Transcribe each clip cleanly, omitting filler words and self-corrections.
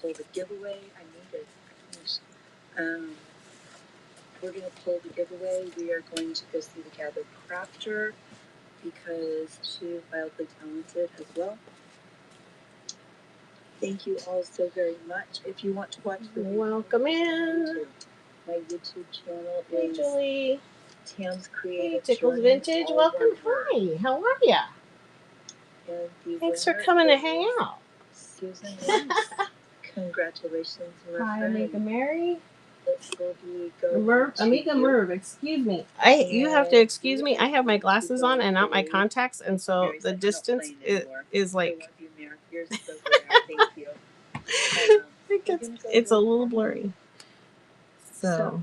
pull the giveaway. I need it. We're going to pull the giveaway. We are going to go see the Gathered Crafter because she is wildly talented as well. Thank you all so very much. If you want to watch the welcome in. My YouTube channel is Julie. Tam's Creative Tickles Vintage. Welcome. Hi. How are ya? Thanks for coming to hang out. Susan congratulations, hi, Amiga Mary. Merv, Amiga Merv, excuse me. You have to excuse me. I have my glasses on and not my contacts, and so the distance is like. Thank you. It's a little blurry. So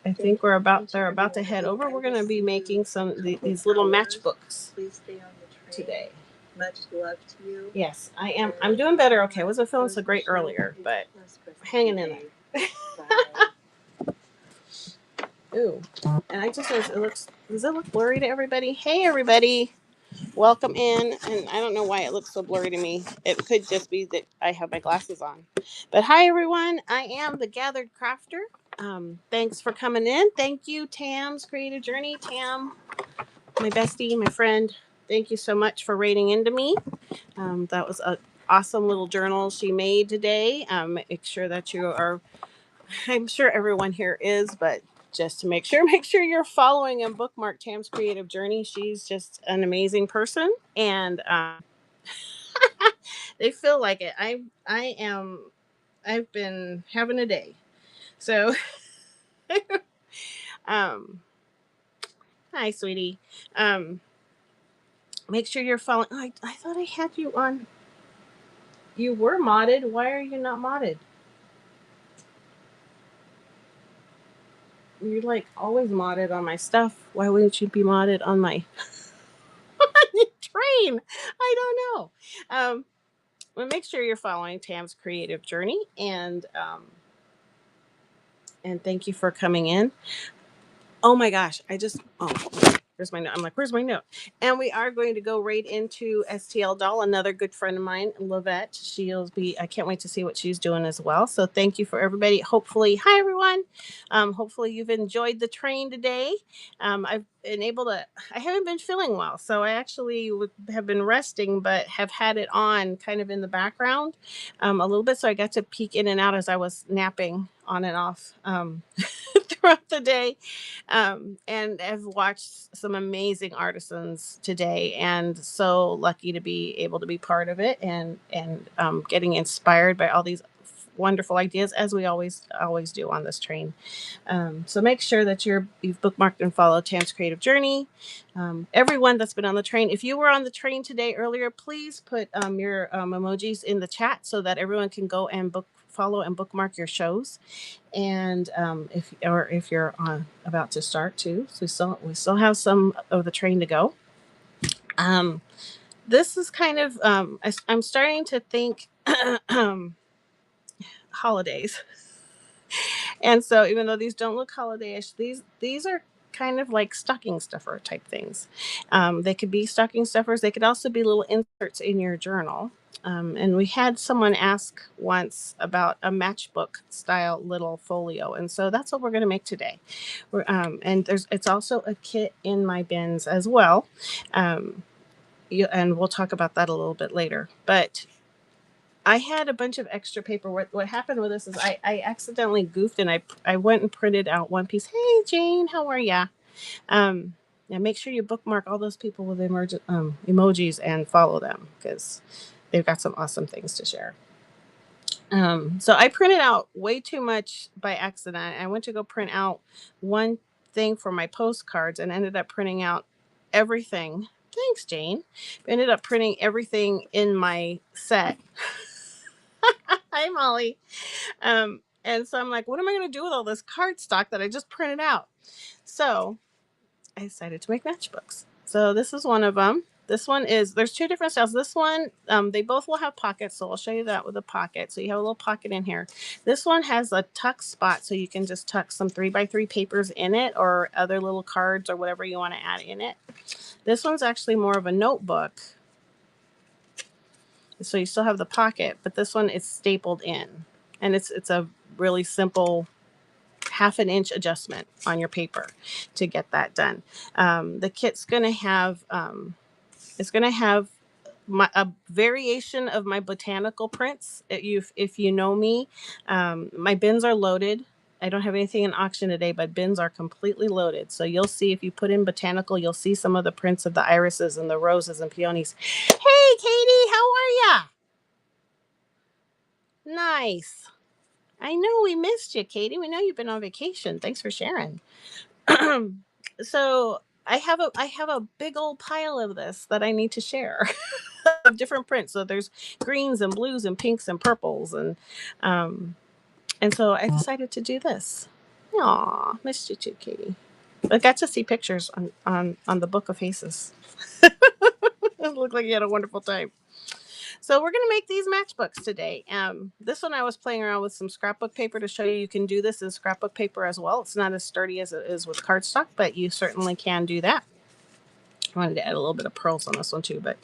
I think they're about to head over. We're going to be making these little matchbooks today. Much love to you. Yes, I am. I'm doing better. Okay, I wasn't feeling so great earlier, but hanging in there. Ooh, and I just noticed does it look blurry to everybody? Hey, everybody. Welcome in. And I don't know why it looks so blurry to me. It could just be that I have my glasses on. But hi, everyone. I am the Gathered Crafter. Thanks for coming in. Thank you, Tam's Creative Journey. Tam, my bestie, my friend. Thank you so much for rating into me. That was an awesome little journal she made today. Make sure that you are, I'm sure everyone here is, but just to make sure you're following and bookmark Tam's Creative Journey. She's just an amazing person, and they feel like it. I've been having a day. So, hi, sweetie. Make sure you're following. Oh, I thought I had you on. You were modded. Why are you not modded? You're like always modded on my stuff. Why wouldn't you be modded on my train? I don't know. Well, make sure you're following Tam's Creative Journey, and thank you for coming in. Oh my gosh, where's my note? I'm like, where's my note? And we are going to go right into STL Doll, another good friend of mine, Lavette. I can't wait to see what she's doing as well. So thank you for everybody. Hi everyone. Hopefully you've enjoyed the train today. I haven't been feeling well. So I actually have been resting, but have had it on kind of in the background a little bit. So I got to peek in and out as I was napping on and off throughout the day. And I've watched some amazing artisans today, and so lucky to be able to be part of it, and getting inspired by all these wonderful ideas, as we always do on this train. So make sure that you've bookmarked and followed Tam's Creative Journey. Everyone that's been on the train, if you were on the train today earlier, please put your emojis in the chat so that everyone can go and follow and bookmark your shows. And if you're about to start too, so we still have some of the train to go. This is kind of I'm starting to think holidays, and so even though these don't look holiday-ish, these are kind of like stocking stuffer type things. They could be stocking stuffers. They could also be little inserts in your journal. And we had someone ask once about a matchbook style little folio, and so that's what we're going to make today. And it's also a kit in my bins as well, and we'll talk about that a little bit later. But I had a bunch of extra paper. What happened with this is I accidentally goofed, and I went and printed out one piece. Hey Jane, how are ya? And make sure you bookmark all those people with emojis and follow them, because they've got some awesome things to share. So I printed out way too much by accident. I went to go print out one thing for my postcards and ended up printing out everything. Thanks, Jane. Ended up printing everything in my set. Hi, Molly. And so I'm like, what am I going to do with all this cardstock that I just printed out? So I decided to make matchbooks. So this is one of them. There's two different styles. This one, they both will have pockets, so I'll show you that with a pocket. So you have a little pocket in here. This one has a tuck spot, so you can just tuck some 3x3 papers in it, or other little cards or whatever you want to add in it. This one's actually more of a notebook. So you still have the pocket, but this one is stapled in, and it's a really simple 1/2 inch adjustment on your paper to get that done. The kit's gonna have it's gonna have a variation of my botanical prints. If you know me, my bins are loaded. I don't have anything in auction today, but bins are completely loaded. So you'll see if you put in botanical, you'll see some of the prints of the irises and the roses and peonies. Hey, Katie, how are ya? Nice. I know we missed you, Katie. We know you've been on vacation. Thanks for sharing. So I have a big old pile of this that I need to share of different prints. So there's greens and blues and pinks and purples um and so I decided to do this. Aw, missed you too, Katie. I got to see pictures on the Book of Faces. It looked like you had a wonderful time. So we're gonna make these matchbooks today. This one I was playing around with some scrapbook paper to show you can do this in scrapbook paper as well. It's not as sturdy as it is with cardstock, but you certainly can do that. I wanted to add a little bit of pearls on this one too, but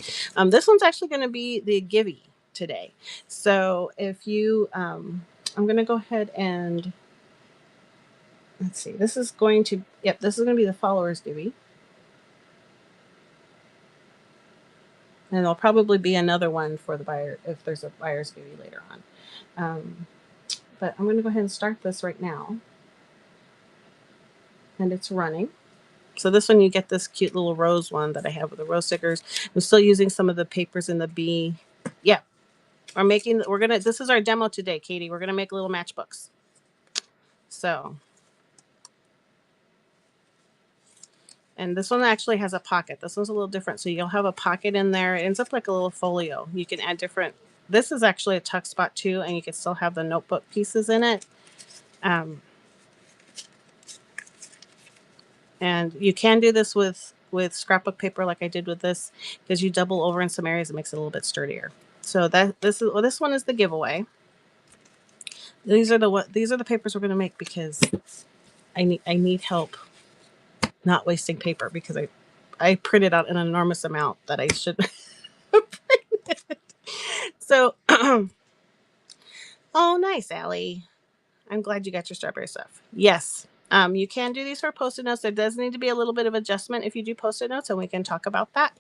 this one's actually going to be the Givey today. So if you, I'm going to go ahead and let's see. This is going to, yep, this is going to be the Followers Givey. And there'll probably be another one for the buyer if there's a buyer's Givey later on. But I'm going to go ahead and start this right now. And it's running. So this one, you get this cute little rose one that I have with the rose stickers. I'm still using some of the papers in the bee. Yeah, this is our demo today, Katie. We're gonna make little matchbooks. So, and this one actually has a pocket. This one's a little different. So you'll have a pocket in there. It ends up like a little folio. You can add different. This is actually a tuck spot too, and you can still have the notebook pieces in it. And you can do this with scrapbook paper like I did with this, because you double over in some areas. It makes it a little bit sturdier. So this one is the giveaway. These are the papers we're going to make because I need help not wasting paper, because I printed out an enormous amount that I should So oh, nice, Allie. I'm glad you got your strawberry stuff. Yes. You can do these for Post-it notes. There does need to be a little bit of adjustment if you do Post-it notes, and we can talk about that.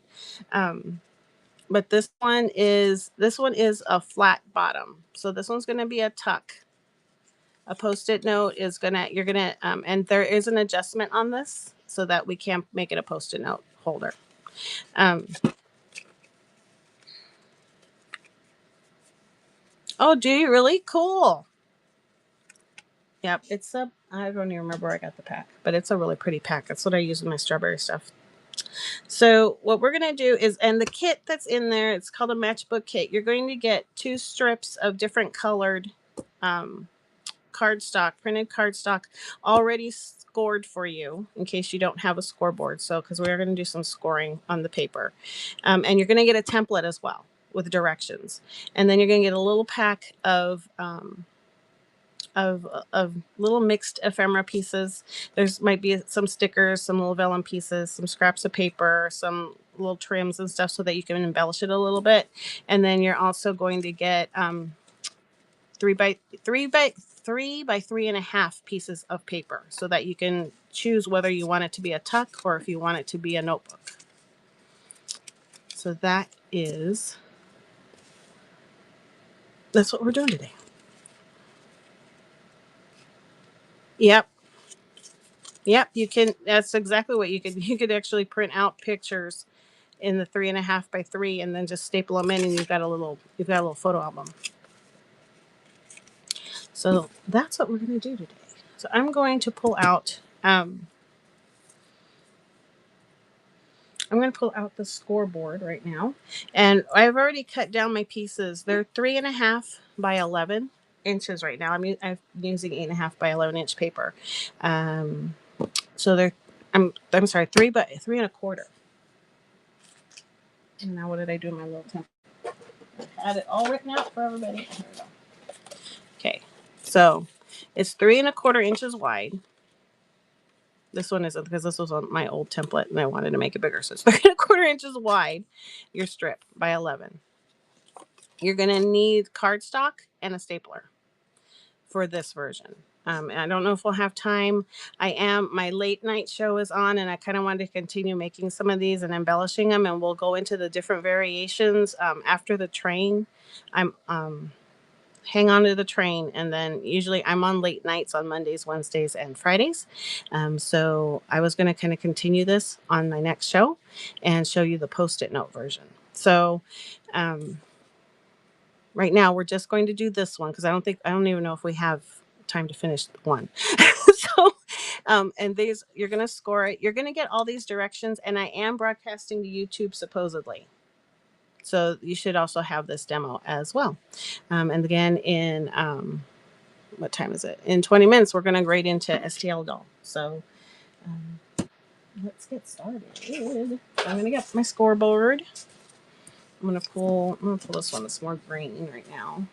But this one is a flat bottom. So this one's going to be a tuck. A Post-it note is you're gonna and there is an adjustment on this so that we can make it a Post-it note holder. Oh, do you really? Cool. Yep, I don't even remember where I got the pack, but it's a really pretty pack. That's what I use with my strawberry stuff. So what we're going to do is, and the kit that's in there, it's called a matchbook kit. You're going to get 2 strips of different colored cardstock, printed cardstock, already scored for you in case you don't have a scoreboard. So, because we're going to do some scoring on the paper. And you're going to get a template as well with directions. And then you're going to get a little pack of little mixed ephemera pieces. There's might be some stickers, some little vellum pieces, some scraps of paper, some little trims and stuff so that you can embellish it a little bit. And then you're also going to get 3 by 3.5 pieces of paper so that you can choose whether you want it to be a tuck or if you want it to be a notebook. So that's what we're doing today. Yep, you can. That's exactly what you could actually print out pictures in the 3.5 by 3 and then just staple them in, and you've got a little photo album. So that's what we're going to do today. So I'm going to pull out the scoreboard right now, and I've already cut down my pieces. They're 3.5 by 11 inches right now. I'm using 8.5 by 11 inch paper. So I'm sorry, 3.25. And now what did I do in my little template? I had it all written out for everybody. Here we go. Okay, so it's 3.25 inches wide. This one isn't, because this was on my old template and I wanted to make it bigger. So it's 3.25 inches wide, your strip by 11. You're going to need cardstock and a stapler for this version. And I don't know if we'll have time. My late night show is on, and I kind of wanted to continue making some of these and embellishing them, and we'll go into the different variations after the train. I'm hang on to the train, and then usually I'm on late nights on Mondays, Wednesdays, and Fridays. So I was going to kind of continue this on my next show and show you the Post-it note version. So right now we're just going to do this one because I don't even know if we have time to finish one. So and these, you're going to score it. You're going to get all these directions, and I am broadcasting to YouTube supposedly. So you should also have this demo as well. And again, in what time is it? In 20 minutes, we're going to grade into STL doll. So let's get started. I'm going to get my scoreboard. I'm going to pull this one that's more green right now.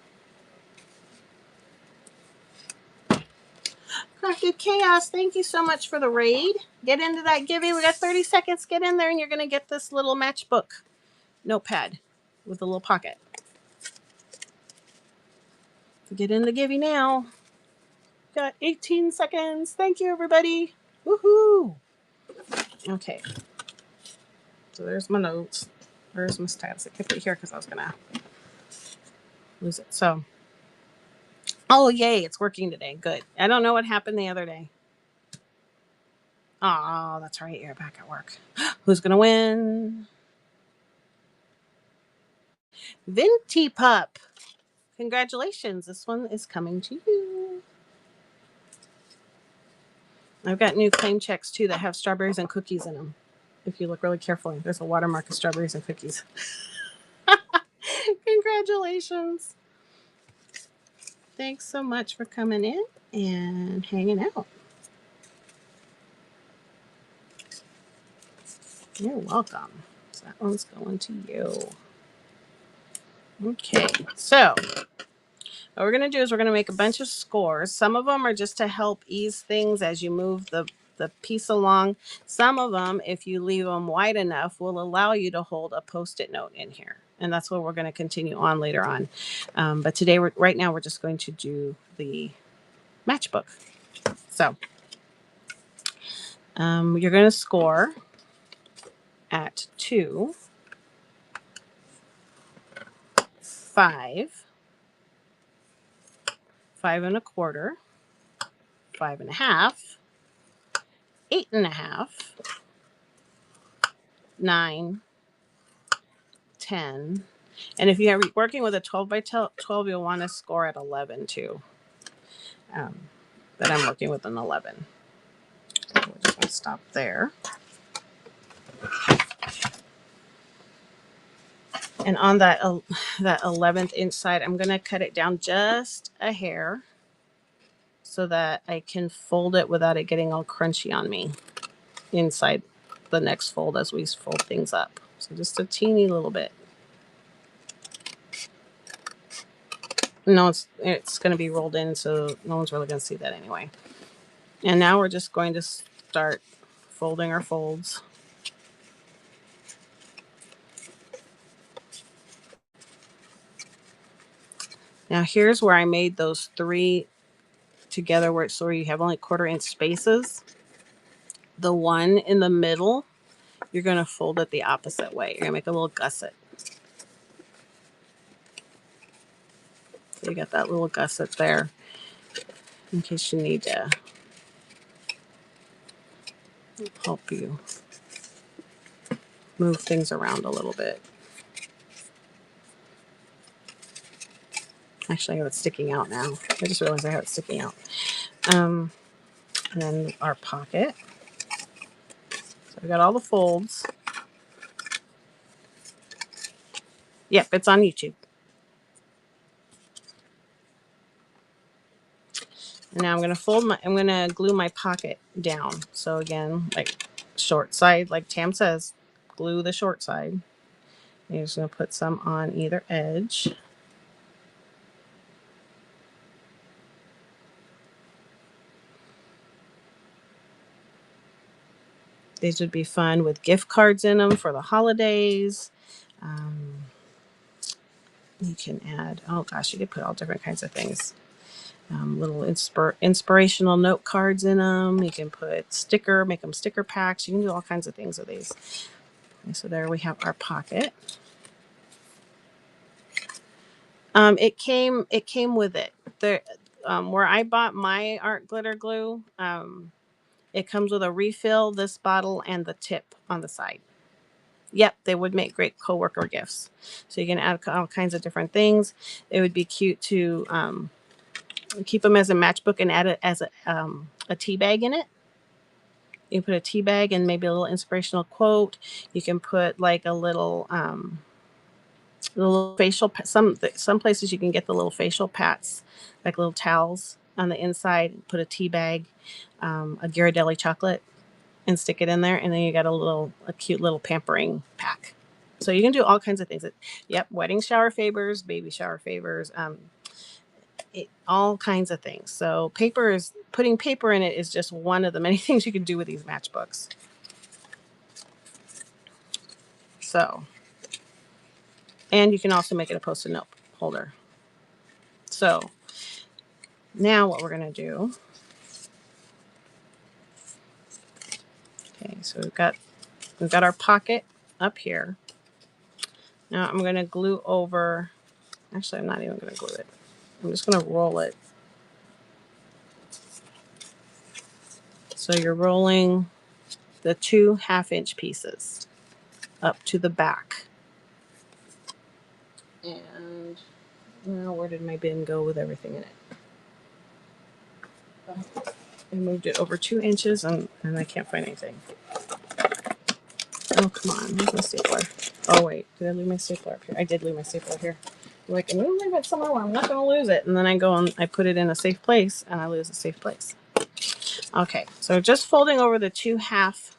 Crafted Chaos, thank you so much for the raid. Get into that Givey. We got 30 seconds. Get in there, and you're going to get this little matchbook notepad with a little pocket. Get in the Givey now. Got 18 seconds. Thank you, everybody. Woohoo! Okay. So there's my notes. There's my stats. I kept it here because I was going to lose it. So, oh, yay. It's working today. Good. I don't know what happened the other day. Oh, that's right. You're back at work. Who's going to win? Venti Pup. Congratulations. This one is coming to you. I've got new claim checks too that have strawberries and cookies in them. If you look really carefully, there's a watermark of strawberries and cookies. Congratulations. Thanks so much for coming in and hanging out. You're welcome. So that one's going to you. Okay, so what we're going to do is we're going to make a bunch of scores. Some of them are just to help ease things as you move the piece along. Some of them, if you leave them wide enough, will allow you to hold a Post-it note in here. And that's what we're going to continue on later on. But today, right now, we're just going to do the matchbook. So you're going to score at 2, 5, 5 1/4, 5 1/2, 8 1/2, 9, 10. And if you're working with a 12 by 12, you'll want to score at 11 too. But I'm working with an 11. So we're just going to stop there. And on that 11th inch side, I'm going to cut it down just a hair so that I can fold it without it getting all crunchy on me inside the next fold as we fold things up. So just a teeny little bit. No, it's going to be rolled in, so no one's really going to see that anyway. And now we're just going to start folding our folds. Now here's where I made those 3 together where you have only 1/4 inch spaces. The one in the middle, you're going to fold it the opposite way. You're going to make a little gusset. So you got that little gusset there in case you need to help you move things around a little bit. Actually, I have it sticking out now. I just realized I have it sticking out. And then our pocket. So we got all the folds. Yep, it's on YouTube. And now I'm going to glue my pocket down. So again, like short side, like Tam says, glue the short side. You're just going to put some on either edge. These would be fun with gift cards in them for the holidays. You can add, oh gosh, you could put all different kinds of things. Little inspirational note cards in them. You can put make them sticker packs. You can do all kinds of things with these. Okay, so there we have our pocket. It came with it. There, where I bought my art glitter glue, it comes with a refill, this bottle, and the tip on the side. Yep, they would make great coworker gifts. So you can add all kinds of different things. It would be cute to keep them as a matchbook and add it as a tea bag in it. You can put a tea bag and maybe a little inspirational quote. You can put like a little facial. Some places you can get the little facial pats, like little towels on the inside. Put a tea bag, a Ghirardelli chocolate, and stick it in there, and then you got a cute little pampering pack. So you can do all kinds of things. Yep, wedding shower favors, baby shower favors, all kinds of things. So putting paper in it is just one of the many things you can do with these matchbooks. So, and you can also make it a post-it note holder. So now what we're going to do, okay, so we've got our pocket up here. Now I'm going to glue over, actually I'm not even going to glue it. I'm just going to roll it. So you're rolling the 2 1/2-inch pieces up to the back. And now where did my bin go with everything in it? I moved it over 2 inches and I can't find anything. Oh, come on. Where's my stapler? Oh, wait. Did I leave my stapler up here? I did leave my stapler here. I'm like, I'm going to leave it somewhere where I'm not going to lose it. And then I go and I put it in a safe place and I lose a safe place. Okay. So just folding over the two half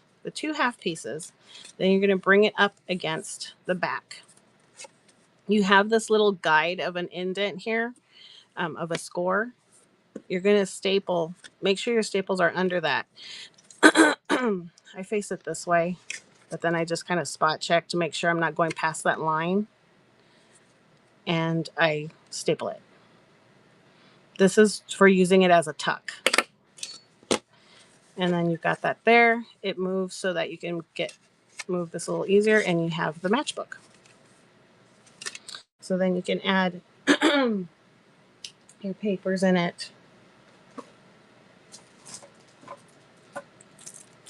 pieces. Then you're going to bring it up against the back. You have this little guide of an indent here, of a score. You're going to staple. Make sure your staples are under that. I face it this way, but then I just kind of spot check to make sure I'm not going past that line. And I staple it. This is for using it as a tuck. And then you've got that there. It moves so that you can move this a little easier, and you have the matchbook. So then you can add your papers in it.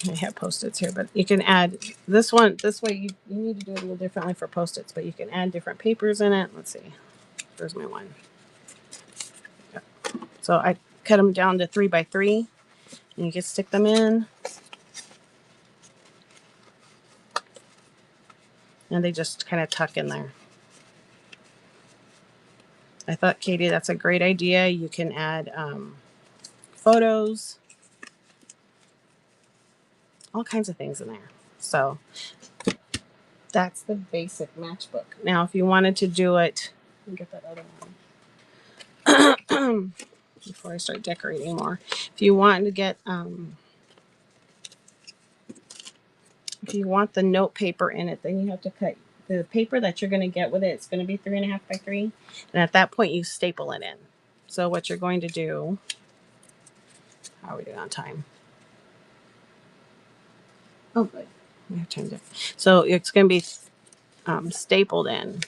I have Post-its here, but you can add this one. This way you need to do it a little differently for Post-its, but you can add different papers in it. Let's see. Where's my one? So I cut them down to 3 by 3, and you can stick them in. And they just kind of tuck in there. I thought, Katie, that's a great idea. You can add photos, all kinds of things in there. So that's the basic matchbook. Now, if you wanted to do it, let me get that other one before I start decorating more. If you want to get, if you want the note paper in it, then you have to cut the paper that you're going to get with it. It's going to be 3 1/2 by 3, and at that point, you staple it in. So what you're going to do? How are we doing on time? Oh, good. We have time to. So it's going to be stapled in.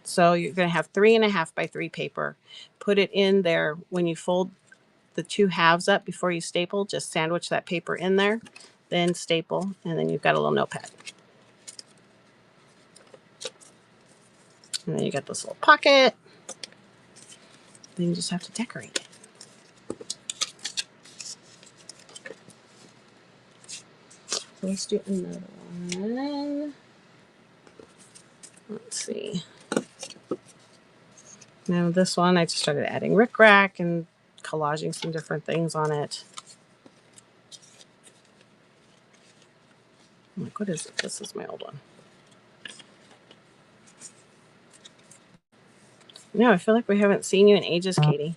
So you're going to have 3 1/2 by 3 paper. Put it in there when you fold the 2 halves up before you staple. Just sandwich that paper in there, then staple, and then you've got a little notepad. And then you got this little pocket. Then you just have to decorate it. So let's do another one. Let's see. Now this one, I just started adding rickrack and collaging some different things on it. I'm like, what is it? This is my old one. No, I feel like we haven't seen you in ages, Katie.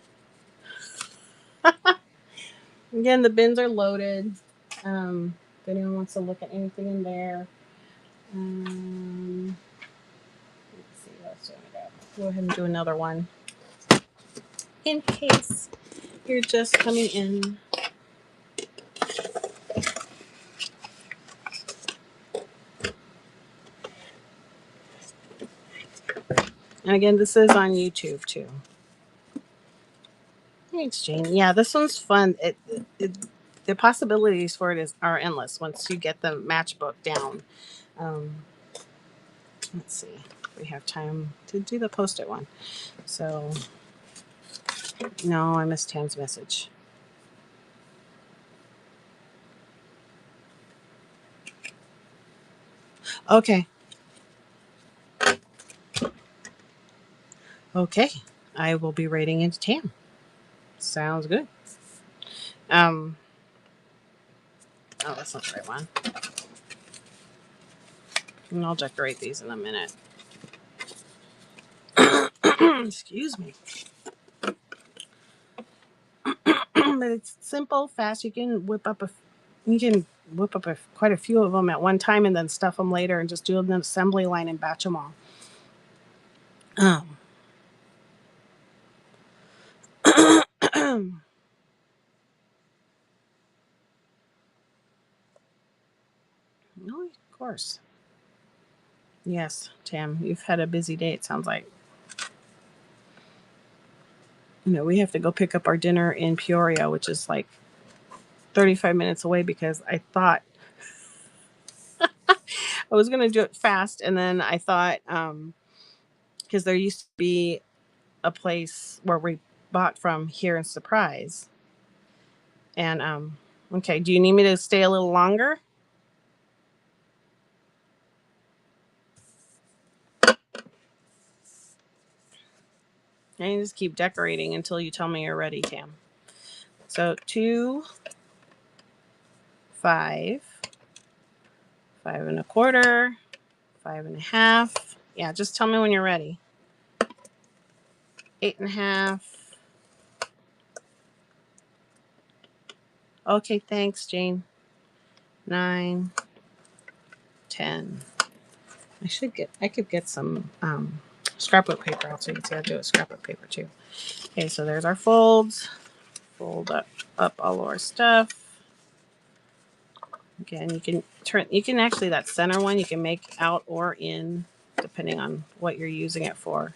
Again, the bins are loaded. If anyone wants to look at anything in there. Let's see, what else do I got? go ahead and do another one in case you're just coming in. And again, this is on YouTube too. Thanks, Jane. Yeah, this one's fun. The possibilities for it are endless once you get the matchbook down. Um, let's see. We have time to do the post-it one. So, no, I missed Tam's message. Okay. Okay. I will be writing into Tam. Sounds good. Oh, that's not the right one. And I'll decorate these in a minute. Excuse me. But it's simple, fast. You can whip up quite a few of them at one time and then stuff them later and just do an assembly line and batch them all. No, of course. Yes, Tam, you've had a busy day. It sounds like. We have to go pick up our dinner in Peoria, which is like 35 minutes away because I thought I was going to do it fast. And then I thought, because there used to be a place where we bought from here in Surprise. And, okay, do you need me to stay a little longer? I can just keep decorating until you tell me you're ready, Tam. So 2, 5, 5 1/4, 5 1/2. Yeah, just tell me when you're ready. 8 1/2. Okay, thanks, Jane. 9, 10. I could get some scrapbook paper out so you can see how to do it with scrapbook paper too. Okay, so there's our folds. Fold up all our stuff. Again, you can actually, that center one, you can make out or in, depending on what you're using it for.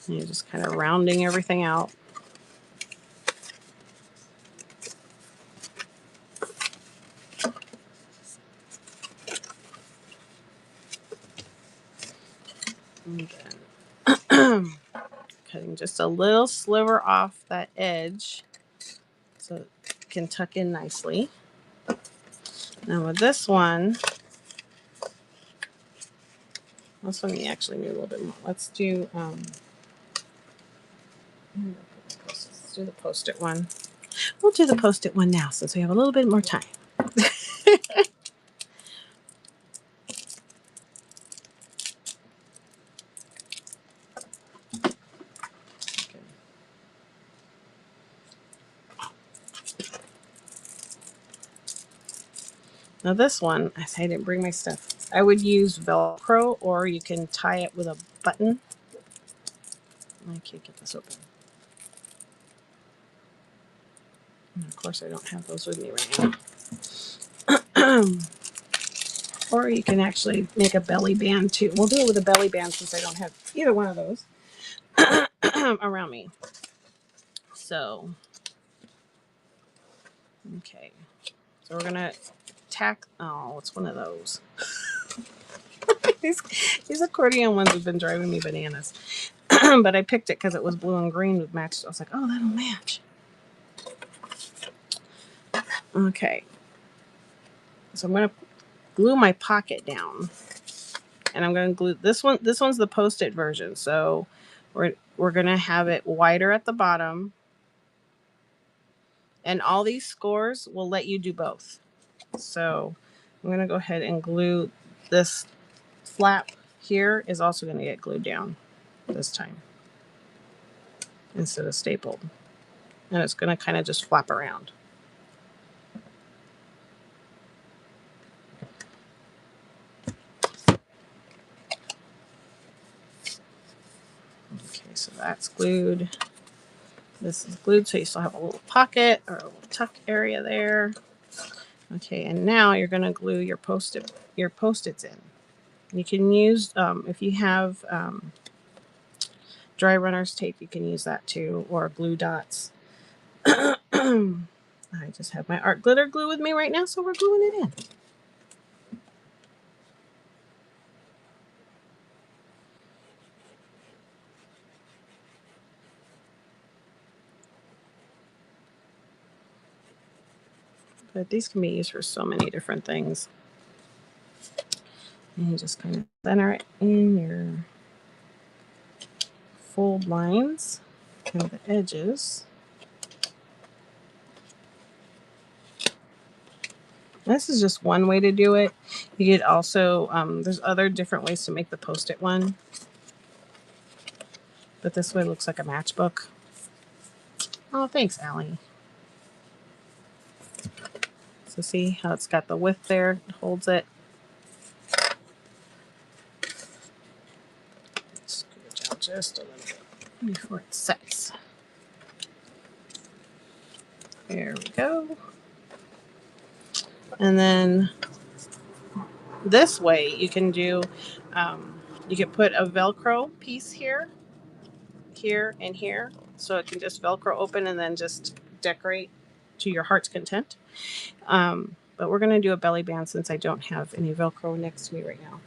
And you're just kind of rounding everything out. And then cutting just a little sliver off that edge so it can tuck in nicely. Now with this one you actually need a little bit more. Let's do let's do the post-it one. We'll do the post-it one now since we have a little bit more time. Now this one, I didn't bring my stuff. I would use Velcro, or you can tie it with a button. I can't get this open. And of course, I don't have those with me right now. Or you can actually make a belly band too. We'll do it with a belly band since I don't have either one of those around me. So, okay. So we're gonna tack. Oh, it's one of those. these accordion ones have been driving me bananas. But I picked it because it was blue and green with matched. I was like, oh, that'll match. Okay. So I'm gonna glue my pocket down, and I'm gonna glue this one. This one's the post-it version. So we're gonna have it wider at the bottom, and all these scores will let you do both. So I'm gonna go ahead and glue this flap here is also gonna get glued down this time instead of stapled, and it's gonna kind of just flap around. Okay, so that's glued. This is glued, so you still have a little pocket or a little tuck area there. Okay, and now you're going to glue your post-its in. You can use if you have dry runner's tape, you can use that too, or glue dots. I just have my art glitter glue with me right now, so we're gluing it in. But these can be used for so many different things. And you just kind of center it in your fold lines and the edges. This is just one way to do it. You could also, there's other different ways to make the Post-it one. But this way looks like a matchbook. Oh, thanks, Allie. So see how it's got the width there, it holds it. Screw it down just a little bit before it sets. There we go. And then this way you can do, you can put a Velcro piece here, here, and here. So it can just Velcro open and then just decorate to your heart's content. But we're going to do a belly band since I don't have any Velcro next to me right now.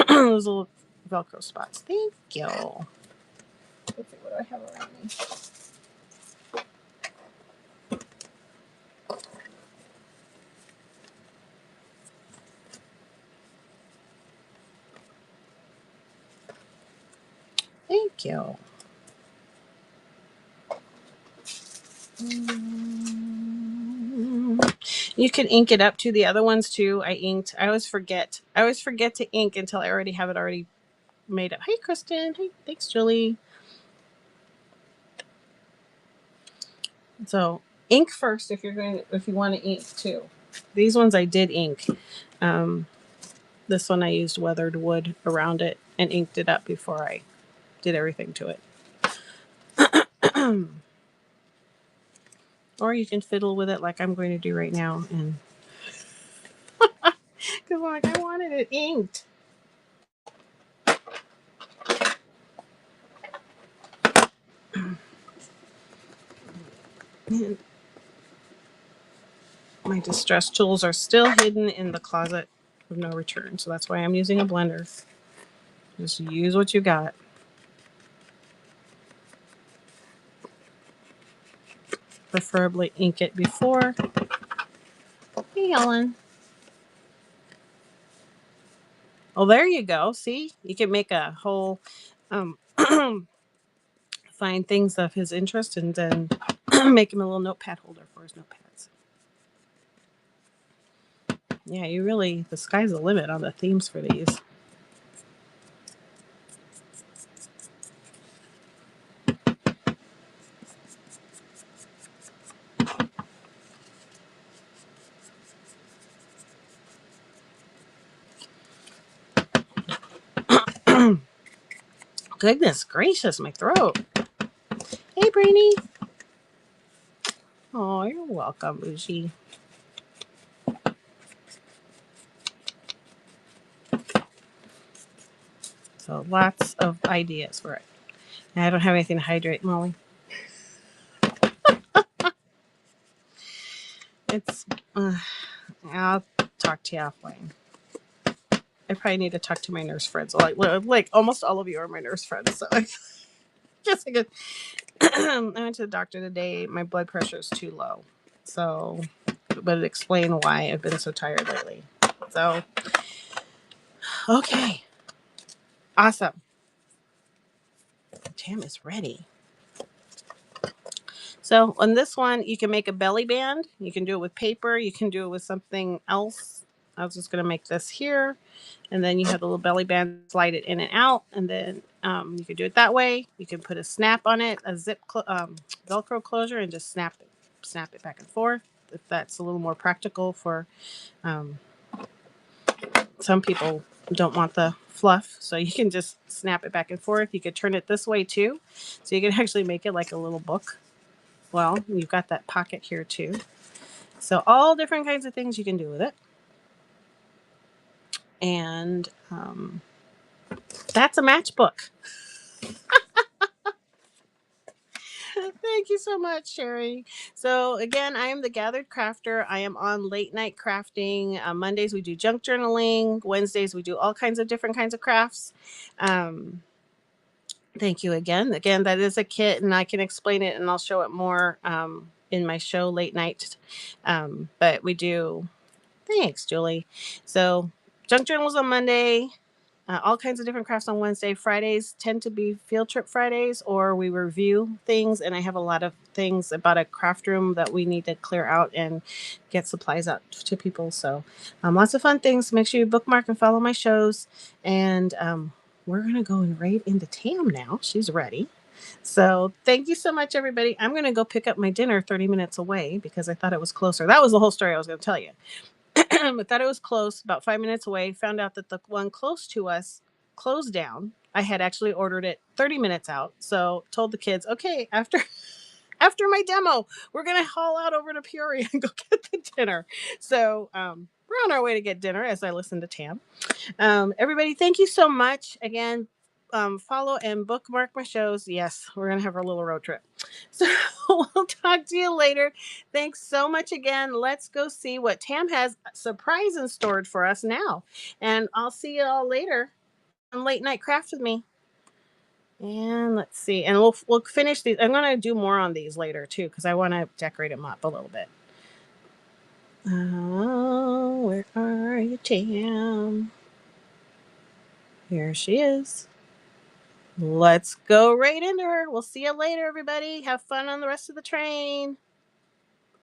Those little Velcro spots. Thank you. Let's see what I have around me. Thank you. You can ink it up to the other ones too. I always forget to ink until I already have it already made up. Hey, Kristen. Hey, thanks, Julie. So ink first if you want to ink too. These ones I did ink. This one I used weathered wood around it and inked it up before I did everything to it. Or you can fiddle with it like I'm going to do right now, and because like I wanted it inked. And my distress tools are still hidden in the closet of no return, so that's why I'm using a blender. Just use what you got. Preferably ink it before. Hey, Ellen. Oh, there you go. See, you can make a whole find things of his interest and then make him a little notepad holder for his notepads. Yeah, you really, the sky's the limit on the themes for these. Goodness gracious, my throat. Hey, Brainy. Oh, you're welcome, Bougie. So lots of ideas for it. And I don't have anything to hydrate, Molly. It's, I'll talk to you offline. I probably need to talk to my nurse friends. Like almost all of you are my nurse friends. So I guess I could. I went to the doctor today. My blood pressure is too low. So, but it explained why I've been so tired lately. So, okay. Awesome. Tam is ready. So on this one, you can make a belly band. You can do it with paper. You can do it with something else. I was just going to make this here. And then you have the little belly band, slide it in and out. And then you can do it that way. You can put a snap on it, a zip Velcro closure, and just snap it back and forth. If that's a little more practical for some people, don't want the fluff, so you can just snap it back and forth. You could turn it this way too, so you can actually make it like a little book. Well, you've got that pocket here too. So all different kinds of things you can do with it. And that's a matchbook. Thank you so much, Sherry. So again, I am the Gathered Crafter. I am on Late Night Crafting. Mondays we do junk journaling. Wednesdays we do all kinds of different kinds of crafts. Thank you again. Again, that is a kit, and I can explain it, and I'll show it more in my show Late Night. But we do. Thanks, Julie. So junk journals on Monday. All kinds of different crafts on Wednesday. Fridays tend to be field trip Fridays, or we review things. And I have a lot of things about a craft room that we need to clear out and get supplies out to people. So lots of fun things. Make sure you bookmark and follow my shows. And we're going to go right into Tam now. She's ready. So thank you so much, everybody. I'm going to go pick up my dinner 30 minutes away because I thought it was closer. That was the whole story I was going to tell you. I thought it was close, about 5 minutes away. Found out that the one close to us closed down. I had actually ordered it 30 minutes out. So told the kids, okay, after my demo, we're gonna haul out over to Peoria and go get the dinner. So we're on our way to get dinner as I listen to Tam. Everybody, thank you so much again. Follow and bookmark my shows. Yes, we're gonna have our little road trip. So we'll talk to you later. Thanks so much again. Let's go see what Tam has surprise in stored for us now. And I'll see you all later on Late Night Craft with me. And let's see. And we'll finish these. I'm gonna do more on these later too, because I want to decorate them up a little bit. Oh, where are you, Tam? Here she is. Let's go right into her. We'll see you later, everybody. Have fun on the rest of the train.